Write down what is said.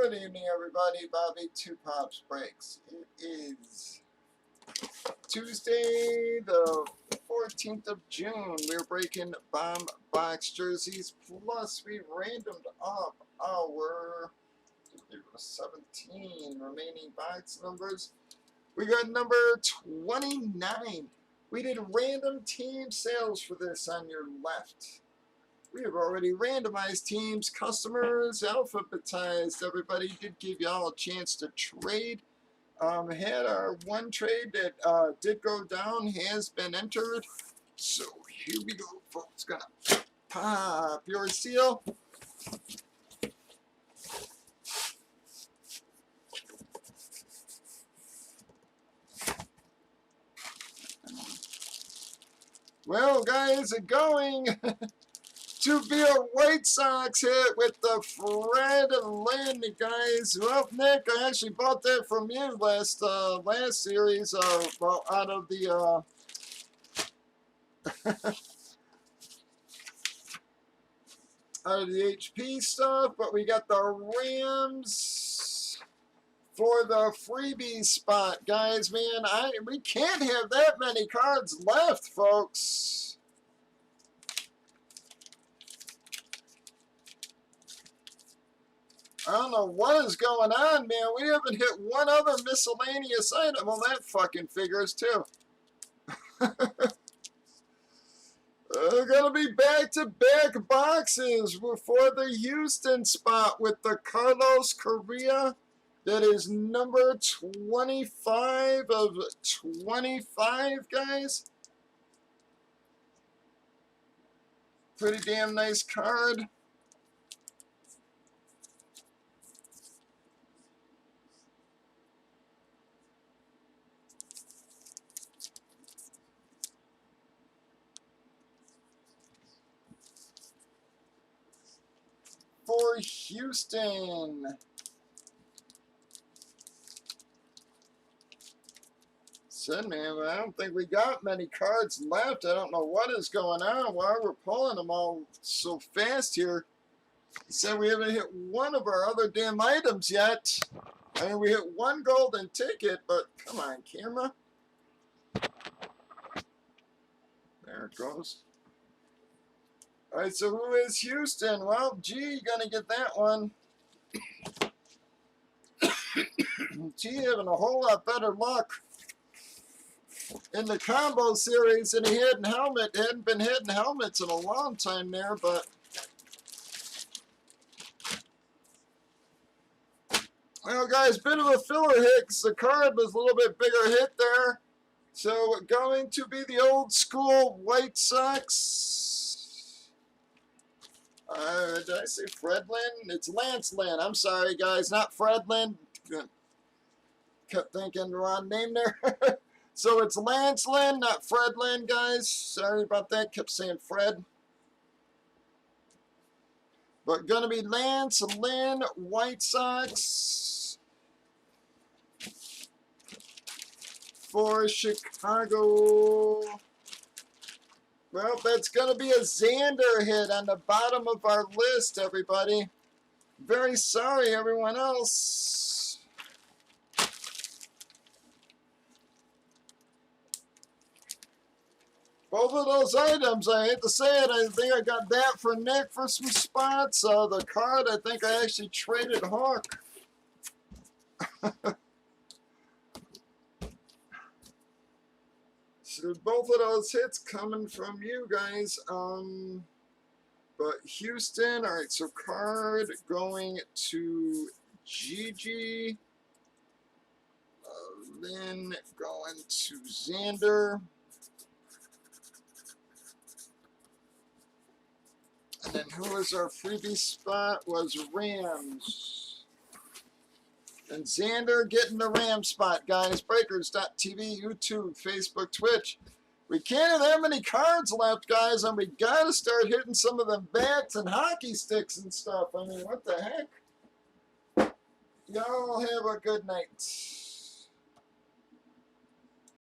Good evening, everybody. Bobby Two Pops Breaks. It is Tuesday, the 14th of June. We're breaking bomb box jerseys. Plus, we randomed up our 17 remaining box numbers. We got number 29. We did random team sales for this on your left. We have already randomized teams, customers, alphabetized. Everybody did give y'all a chance to trade. Had our one trade that did go down, has been entered. So here we go, folks. Gonna pop your seal. Well, guys, going to be a White Sox hit with the Fred Lynn, guys. Well, Nick, I actually bought that from you last series. Well, out of the out of the HP stuff, but we got the Rams for the freebie spot, guys. Man, we can't have that many cards left, folks. I don't know what is going on, man. We haven't hit one other miscellaneous item. Well, that fucking figures, too. We're going to be back-to-back boxes for the Houston spot with the Carlos Correa. That is number 25 of 25, guys. Pretty damn nice card. For Houston. Said, man, I don't think we got many cards left. I don't know what is going on. Why we're pulling them all so fast here. He said we haven't hit one of our other damn items yet. I mean, we hit one golden ticket, but come on, camera. There it goes. All right, so who is Houston? Well, G, gonna get that one. G having a whole lot better luck in the combo series than he had in helmet. Hadn't been hitting helmets in a long time there, but well, guys, bit of a filler hit because the card was a little bit bigger hit there. So going to be the old school White Sox. Did I say Fred Lynn? It's Lance Lynn. I'm sorry, guys, not Fred Lynn. Kept thinking the wrong name there. So it's Lance Lynn, not Fred Lynn, guys. Sorry about that. Kept saying Fred. But gonna be Lance Lynn, White Sox for Chicago. Well, that's going to be a Xander hit on the bottom of our list, everybody. Very sorry, everyone else. Both of those items, I hate to say it, I think I got that for Nick for some spots. The card, I think I actually traded Hawk. So both of those hits coming from you guys. But Houston, all right, so card going to Gigi. Then going to Xander. And then who was our freebie spot? Was Rams. And Xander getting the Ram spot, guys. Breakers.tv, YouTube, Facebook, Twitch. We can't have that many cards left, guys, and we got to start hitting some of them bats and hockey sticks and stuff. I mean, what the heck? Y'all have a good night.